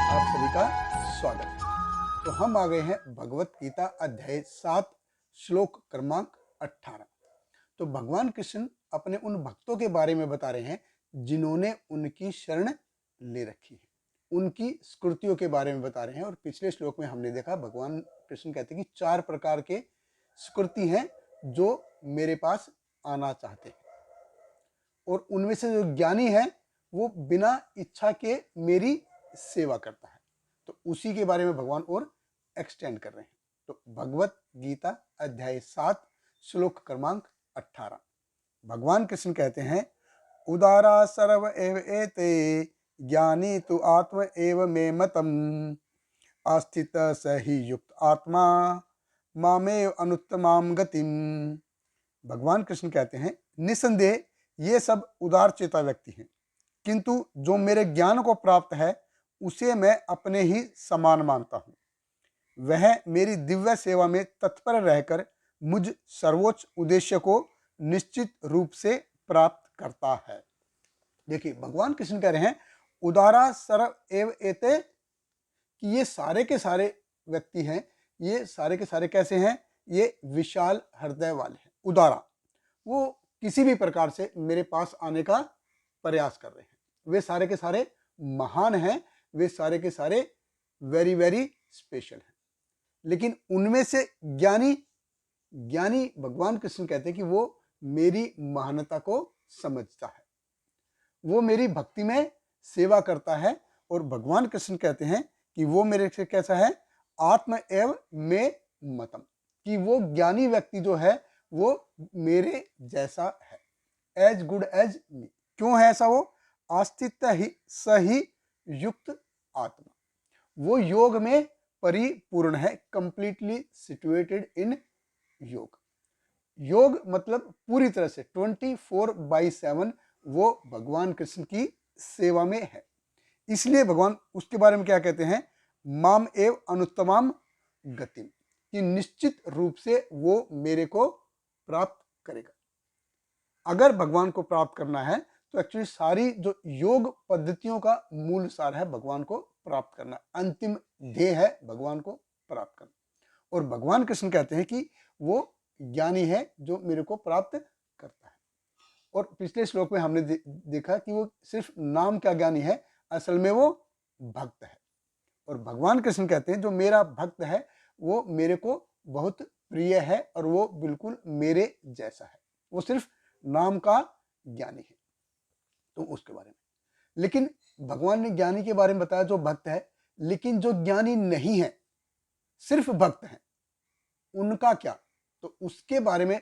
आप सभी का स्वागत है। तो हम आ गए हैं भगवत गीता अध्याय 7 श्लोक क्रमांक 18। तो भगवान कृष्ण अपने उन भक्तों के बारे में बता रहे हैं जिन्होंने उनकी शरण ले रखी है, उनकी स्कृतियों के बारे में बता रहे हैं। और पिछले श्लोक में हमने देखा भगवान कृष्ण कहते हैं कि 4 प्रकार के स्कृति हैं जो मेरे पास आना चाहते हैं, और उनमें से जो ज्ञानी है वो बिना इच्छा के मेरी सेवा करता है। तो उसी के बारे में भगवान और एक्सटेंड कर रहे हैं। तो भगवत गीता अध्याय 7 श्लोक क्रमांक 18 भगवान कृष्ण कहते हैं, उदारा सर्व एव एते ज्ञानी तु आत्म एव मे मतम आस्थित सही युक्त आत्मा मामेव अनुत्तमाम गतिम। भगवान कृष्ण कहते हैं, निसंदेह ये सब उदार चेता व्यक्ति हैं, किंतु जो मेरे ज्ञान को प्राप्त है उसे मैं अपने ही समान मानता हूँ। वह मेरी दिव्य सेवा में तत्पर रहकर मुझ सर्वोच्च उद्देश्य को निश्चित रूप से प्राप्त करता है। देखिए भगवान कृष्ण कह रहे हैं, उदारा सर्व एव एते, कि ये सारे के सारे व्यक्ति हैं, ये सारे के सारे कैसे हैं, ये विशाल हृदय वाले हैं। उदारा, वो किसी भी प्रकार से मेरे पास आने का प्रयास कर रहे हैं। वे सारे के सारे महान हैं, वे सारे के सारे वेरी वेरी स्पेशल हैं। लेकिन उनमें से ज्ञानी भगवान कृष्ण कहते हैं कि वो मेरी महानता को समझता है, वो मेरी भक्ति में सेवा करता है। और भगवान कृष्ण कहते हैं कि वो मेरे से कैसा है, आत्म एव मे मतम, कि वो ज्ञानी व्यक्ति जो है वो मेरे जैसा है, एज गुड एज मी। क्यों है ऐसा? वो आस्तित ही सही युक्त आत्मा, वो योग में परिपूर्ण है, कंप्लीटली सिचुएटेड इन योग। योग मतलब पूरी तरह से 24/7 वो भगवान कृष्ण की सेवा में है। इसलिए भगवान उसके बारे में क्या कहते हैं, माम एव अनुत्तमाम गतिम, कि निश्चित रूप से वो मेरे को प्राप्त करेगा। अगर भगवान को प्राप्त करना है तो एक्चुअली सारी जो योग पद्धतियों का मूल सार है भगवान को प्राप्त करना, अंतिम ध्येय है भगवान को प्राप्त करना। और भगवान कृष्ण कहते हैं कि वो ज्ञानी है जो मेरे को प्राप्त करता है। और पिछले श्लोक में हमने देखा कि वो सिर्फ नाम का ज्ञानी है, असल में वो भक्त है। और भगवान कृष्ण कहते हैं जो मेरा भक्त है वो मेरे को बहुत प्रिय है और वो बिल्कुल मेरे जैसा है, वो सिर्फ नाम का ज्ञानी है। तो उसके बारे में, लेकिन भगवान ने ज्ञानी के बारे में बताया जो भक्त है, लेकिन जो ज्ञानी नहीं है, सिर्फ भक्त है, उनका क्या? तो उसके बारे में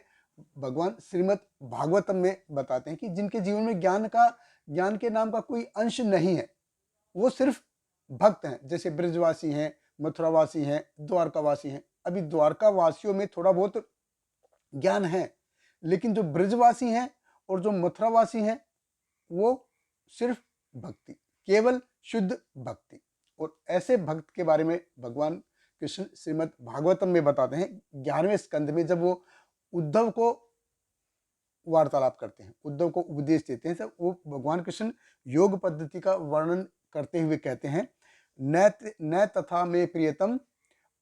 भगवान श्रीमद् भागवतम में बताते हैं कि जिनके जीवन में ज्ञान के नाम का कोई अंश नहीं है, वो सिर्फ भक्त हैं। जैसे ब्रजवासी हैं, मथुरावासी हैं, द्वारकावासी हैं। अभी द्वारकावासियों में थोड़ा बहुत ज्ञान है, लेकिन जो ब्रजवासी हैं और जो मथुरावासी हैं वो सिर्फ भक्ति, केवल शुद्ध भक्ति। और ऐसे भक्त के बारे में भगवान कृष्ण श्रीमद् भागवतम में बताते हैं 11वें स्कंद में, जब वो उद्धव को वार्तालाप करते हैं, उद्धव को उपदेश देते हैं, तब वो भगवान कृष्ण योग पद्धति का वर्णन करते हुए कहते हैं, न तथा मे प्रियतम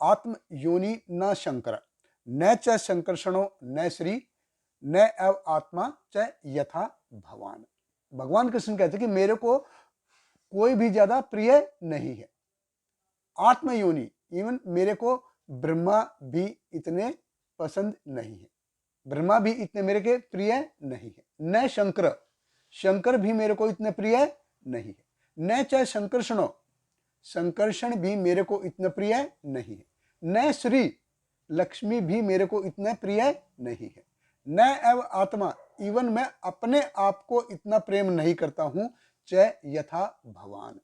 आत्म योनि न शंकर, न च शंकर्षणो न श्री, न एव आत्मा च यथा भवान। भगवान कृष्ण कहते हैं कि मेरे को कोई भी ज्यादा प्रिय नहीं है, आत्म योनि, इवन मेरे को ब्रह्मा भी इतने पसंद नहीं है, ब्रह्मा भी इतने मेरे के प्रिय नहीं है। न शंकर भी मेरे को इतने प्रिय नहीं है। न चाहे शंकर्षण भी मेरे को इतना प्रिय नहीं है। न श्री, लक्ष्मी भी मेरे को इतना प्रिय नहीं है। न एव आत्मा, इवन मैं अपने आप को इतना प्रेम नहीं करता हूं, च यथा भवान,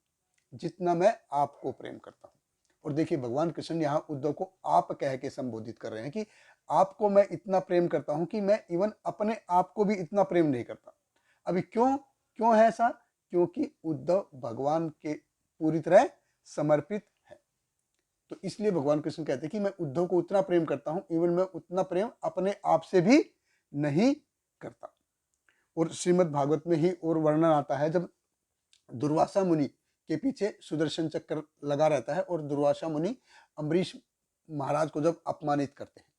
जितना मैं आपको प्रेम करता हूं। और देखिए भगवान कृष्ण यहां उद्धव को आप कह के संबोधित कर रहे हैं कि आपको मैं इतना प्रेम करता हूं कि मैं इवन अपने आप को भी इतना प्रेम नहीं करता। अभी क्यों है ऐसा? क्योंकि उद्धव भगवान के पूरी तरह समर्पित है। तो इसलिए भगवान कृष्ण कहते हैं कि मैं उद्धव को उतना प्रेम करता हूं, इवन मैं उतना प्रेम अपने आप से भी नहीं करता। और श्रीमद् भागवत में ही और वर्णन आता है, जब दुर्वासा मुनि के पीछे सुदर्शन चक्र लगा रहता है और दुर्वासा मुनि अम्बरीश महाराज को जब अपमानित करते हैं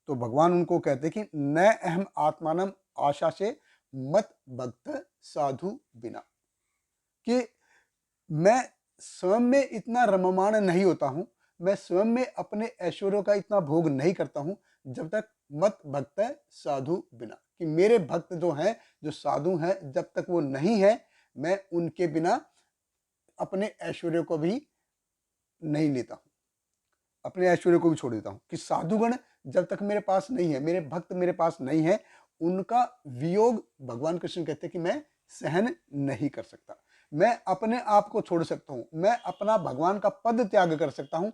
तो भगवान उनको कहते कि न अहम आत्मानम आशा से मत भक्त साधु बिना, कि मैं स्वयं में इतना रममाण नहीं होता हूं, मैं स्वयं में अपने ऐश्वर्यों का इतना भोग नहीं करता हूं जब तक मत भक्त साधु बिना, कि मेरे भक्त जो हैं, जो साधु हैं, जब तक वो नहीं है मैं उनके बिना अपने ऐश्वर्य को भी नहीं लेता हूं, अपने ऐश्वर्य को भी छोड़ देता हूं। कि साधुगण जब तक मेरे पास नहीं है, मेरे भक्त मेरे पास नहीं है, उनका वियोग भगवान कृष्ण कहते हैं कि मैं सहन नहीं कर सकता। मैं अपने आप को छोड़ सकता हूं, मैं अपना भगवान का पद त्याग कर सकता हूं,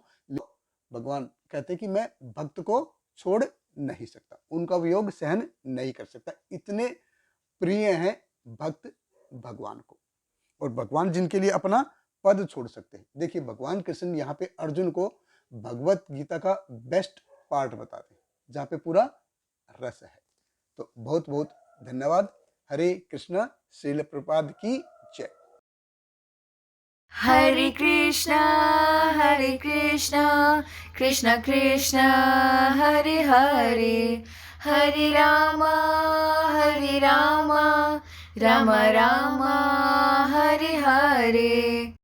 भगवान कहते हैं कि मैं भक्त को छोड़ नहीं सकता, उनका वियोग सहन नहीं कर सकता। इतने प्रिय हैं भक्त भगवान को, और भगवान जिनके लिए अपना पद छोड़ सकते हैं। देखिए भगवान कृष्ण यहाँ पे अर्जुन को भगवत गीता का बेस्ट पार्ट बताते हैं, जहाँ पे पूरा रस है। तो बहुत बहुत धन्यवाद। हरे कृष्णा। श्रील प्रभुपाद की जय। हरे कृष्णा कृष्ण कृष्ण हरे हरे, हरे राम राम राम हरे हरे।